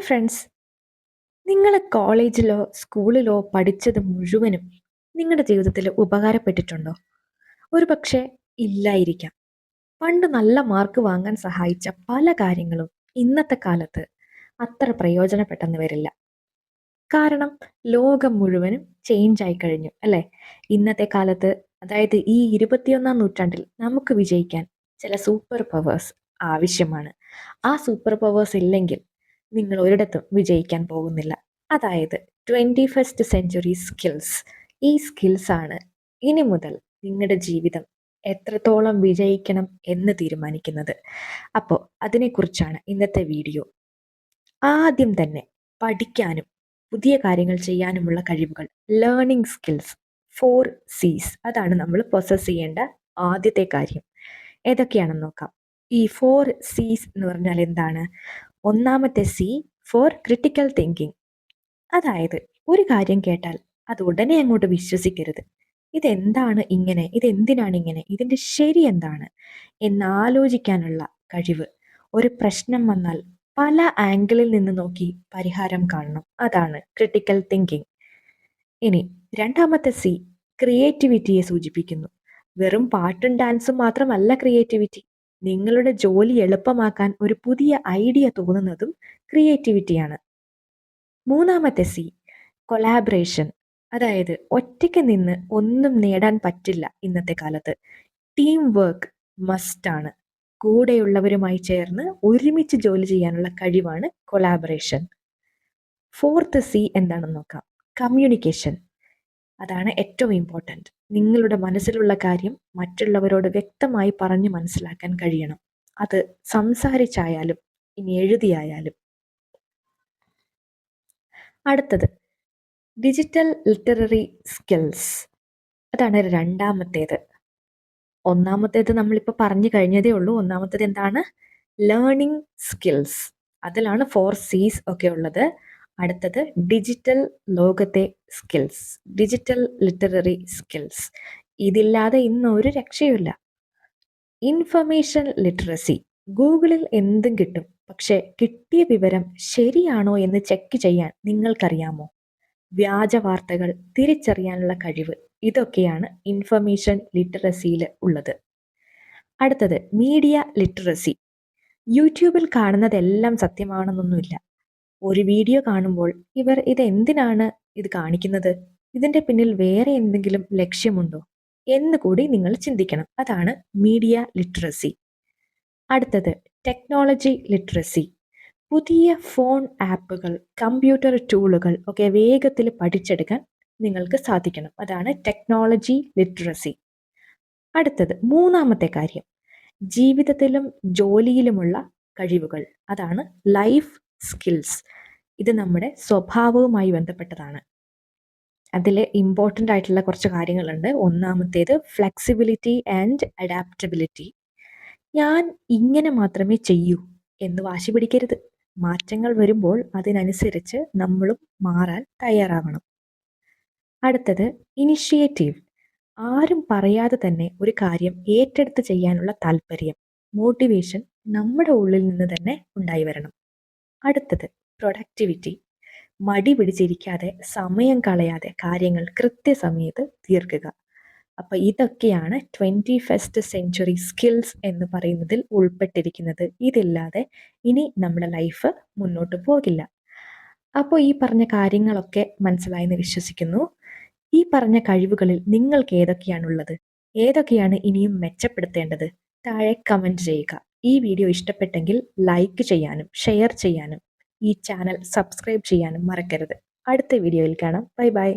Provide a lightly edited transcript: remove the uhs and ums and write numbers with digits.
Friends, നിങ്ങൾ കോളേജിലോ സ്കൂളിലോ പഠിച്ചത് മുഴുവനും നിങ്ങളുടെ ജീവിതത്തിൽ ഉപകാരപ്പെട്ടിട്ടുണ്ടോ? ഒരു പക്ഷേ ഇല്ലായിരിക്കാം. പണ്ട് നല്ല മാർക്ക് വാങ്ങാൻ സഹായിച്ച പല കാര്യങ്ങളും ഇന്നത്തെ കാലത്ത് അത്ര പ്രയോജനപ്പെട്ടെന്ന് വരില്ല. കാരണം ലോകം മുഴുവനും ചേഞ്ച് ആയി കഴിഞ്ഞു അല്ലേ? ഇന്നത്തെ കാലത്ത്, അതായത് ഈ 21-ാം നൂറ്റാണ്ടിൽ നമുക്ക് വിജയിക്കാൻ ചില സൂപ്പർ പവേഴ്സ് ആവശ്യമാണ്. ആ സൂപ്പർ പവേഴ്സ് ഇല്ലെങ്കിൽ നിങ്ങൾ ഒരിടത്തും വിജയിക്കാൻ പോകുന്നില്ല. അതായത് 21st സെഞ്ച്വറി സ്കിൽസ്. ഈ സ്കിൽസ് ആണ് ഇനി മുതൽ നിങ്ങളുടെ ജീവിതം എത്രത്തോളം വിജയിക്കണം എന്ന് തീരുമാനിക്കുന്നത്. അപ്പോൾ അതിനെക്കുറിച്ചാണ് ഇന്നത്തെ വീഡിയോ. ആദ്യം തന്നെ പഠിക്കാനും പുതിയ കാര്യങ്ങൾ ചെയ്യാനുമുള്ള കഴിവുകൾ, ലേണിംഗ് സ്കിൽസ്, 4 Cs, അതാണ് നമ്മൾ പൊസസ് ചെയ്യേണ്ട ആദ്യത്തെ കാര്യം. ഏതൊക്കെയാണെന്ന് നോക്കാം. ഈ 4 Cs എന്ന് പറഞ്ഞാൽ എന്താണ്? ഒന്നാമത്തെ സി ഫോർ ക്രിട്ടിക്കൽ തിങ്കിങ്. അതായത് ഒരു കാര്യം കേട്ടാൽ അത് ഉടനെ അങ്ങോട്ട് വിശ്വസിക്കരുത്. ഇതെന്താണ് ഇങ്ങനെ, ഇതെന്തിനാണ് ഇങ്ങനെ, ഇതിൻ്റെ ശരി എന്താണ് എന്നാലോചിക്കാനുള്ള കഴിവ്. ഒരു പ്രശ്നം വന്നാൽ പല ആംഗിളിൽ നിന്ന് നോക്കി പരിഹാരം കാണണം. അതാണ് ക്രിട്ടിക്കൽ തിങ്കിങ്. ഇനി രണ്ടാമത്തെ സി ക്രിയേറ്റിവിറ്റിയെ സൂചിപ്പിക്കുന്നു. വെറും പാട്ടും ഡാൻസും മാത്രമല്ല ക്രിയേറ്റിവിറ്റി. നിങ്ങളുടെ ജോലി എളുപ്പമാക്കാൻ ഒരു പുതിയ ഐഡിയ തോന്നുന്നതും ക്രിയേറ്റിവിറ്റിയാണ്. മൂന്നാമത്തെ സി കൊലാബറേഷൻ. അതായത് ഒറ്റയ്ക്ക് നിന്ന് ഒന്നും നേടാൻ പറ്റില്ല ഇന്നത്തെ കാലത്ത്. ടീം വർക്ക് മസ്റ്റാണ്. കൂടെയുള്ളവരുമായി ചേർന്ന് ഒരുമിച്ച് ജോലി ചെയ്യാനുള്ള കഴിവാണ് കൊലാബറേഷൻ. 4th C എന്താണെന്ന് നോക്കാം. കമ്മ്യൂണിക്കേഷൻ. അതാണ് ഏറ്റവും ഇമ്പോർട്ടൻറ്റ്. നിങ്ങളുടെ മനസ്സിലുള്ള കാര്യം മറ്റുള്ളവരോട് വ്യക്തമായി പറഞ്ഞു മനസ്സിലാക്കാൻ കഴിയണം. അത് സംസാരിച്ചായാലും ഇനി എഴുതിയായാലും. അടുത്തത് ഡിജിറ്റൽ ലിറ്റററി സ്കിൽസ്. അതാണ് രണ്ടാമത്തേത്. ഒന്നാമത്തേത് നമ്മളിപ്പോൾ പറഞ്ഞു കഴിഞ്ഞതേ ഉള്ളൂ. ഒന്നാമത്തേത് എന്താണ്? Learning skills. അതിലാണ് 4 Cs ഒക്കെ ഉള്ളത്. അടുത്തത് ഡിജിറ്റൽ ലോകത്തെ സ്കിൽസ്, ഡിജിറ്റൽ ലിറ്റററി സ്കിൽസ്. ഇതില്ലാതെ ഇന്നൊരു രക്ഷയുമില്ല. Information literacy. ഗൂഗിളിൽ എന്തും കിട്ടും, പക്ഷെ കിട്ടിയ വിവരം ശരിയാണോ എന്ന് ചെക്ക് ചെയ്യാൻ നിങ്ങൾക്കറിയാമോ? വ്യാജ വാർത്തകൾ തിരിച്ചറിയാനുള്ള കഴിവ്. ഇതൊക്കെയാണ് ഇൻഫർമേഷൻ ലിറ്ററസിയിൽ ഉള്ളത്. അടുത്തത് മീഡിയ ലിറ്ററസി. യൂട്യൂബിൽ കാണുന്നതെല്ലാം സത്യമാണെന്നൊന്നുമില്ല. ഒരു വീഡിയോ കാണുമ്പോൾ ഇവർ ഇതെന്തിനാണ് ഇത് കാണിക്കുന്നത്, ഇതിൻ്റെ പിന്നിൽ വേറെ എന്തെങ്കിലും ലക്ഷ്യമുണ്ടോ എന്ന് കൂടി നിങ്ങൾ ചിന്തിക്കണം. അതാണ് മീഡിയ ലിറ്ററസി. അടുത്തത് ടെക്നോളജി ലിറ്ററസി. പുതിയ ഫോൺ ആപ്പുകൾ, കമ്പ്യൂട്ടർ ടൂളുകൾ ഒക്കെ വേഗത്തിൽ പഠിച്ചെടുക്കാൻ നിങ്ങൾക്ക് സാധിക്കണം. അതാണ് ടെക്നോളജി ലിറ്ററസി. അടുത്തത് മൂന്നാമത്തെ കാര്യം, ജീവിതത്തിലും ജോലിയിലുമുള്ള കഴിവുകൾ. അതാണ് ലൈഫ് സ്കിൽസ്. ഇത് നമ്മുടെ സ്വഭാവവുമായി ബന്ധപ്പെട്ടതാണ്. അതിൽ ഇമ്പോർട്ടൻ്റ് ആയിട്ടുള്ള കുറച്ച് കാര്യങ്ങളുണ്ട്. ഒന്നാമത്തേത് ഫ്ലെക്സിബിലിറ്റി ആൻഡ് അഡാപ്റ്റബിലിറ്റി. ഞാൻ ഇങ്ങനെ മാത്രമേ ചെയ്യൂ എന്ന് വാശി പിടിക്കരുത്. മാറ്റങ്ങൾ വരുമ്പോൾ അതിനനുസരിച്ച് നമ്മളും മാറാൻ തയ്യാറാവണം. അടുത്തത് ഇനിഷ്യേറ്റീവ്. ആരും പറയാതെ തന്നെ ഒരു കാര്യം ഏറ്റെടുത്ത് ചെയ്യാനുള്ള താല്പര്യം, മോട്ടിവേഷൻ നമ്മുടെ ഉള്ളിൽ നിന്ന് തന്നെ ഉണ്ടായി വരണം. അടുത്തത് പ്രൊഡക്ടിവിറ്റി. മടി പിടിച്ചിരിക്കാതെ, സമയം കളയാതെ കാര്യങ്ങൾ കൃത്യസമയത്ത് തീർക്കുക. അപ്പോൾ ഇതൊക്കെയാണ് 21st സെഞ്ച്വറി സ്കിൽസ് എന്ന് പറയുന്നതിൽ ഉൾപ്പെട്ടിരിക്കുന്നത്. ഇതില്ലാതെ ഇനി നമ്മുടെ ലൈഫ് മുന്നോട്ട് പോകില്ല. അപ്പോൾ ഈ പറഞ്ഞ കാര്യങ്ങളൊക്കെ മനസ്സിലായെന്ന് വിശ്വസിക്കുന്നു. ഈ പറഞ്ഞ കഴിവുകളിൽ നിങ്ങൾക്ക് ഏതൊക്കെയാണുള്ളത്, ഏതൊക്കെയാണ് ഇനിയും മെച്ചപ്പെടുത്തേണ്ടത്? താഴെ കമൻറ്റ് ചെയ്യുക. ഈ വീഡിയോ ഇഷ്ടപ്പെട്ടെങ്കിൽ ലൈക്ക് ചെയ്യാനും ഷെയർ ചെയ്യാനും ഈ ചാനൽ സബ്സ്ക്രൈബ് ചെയ്യാനും മറക്കരുത്. അടുത്ത വീഡിയോയിൽ കാണാം. Bye bye.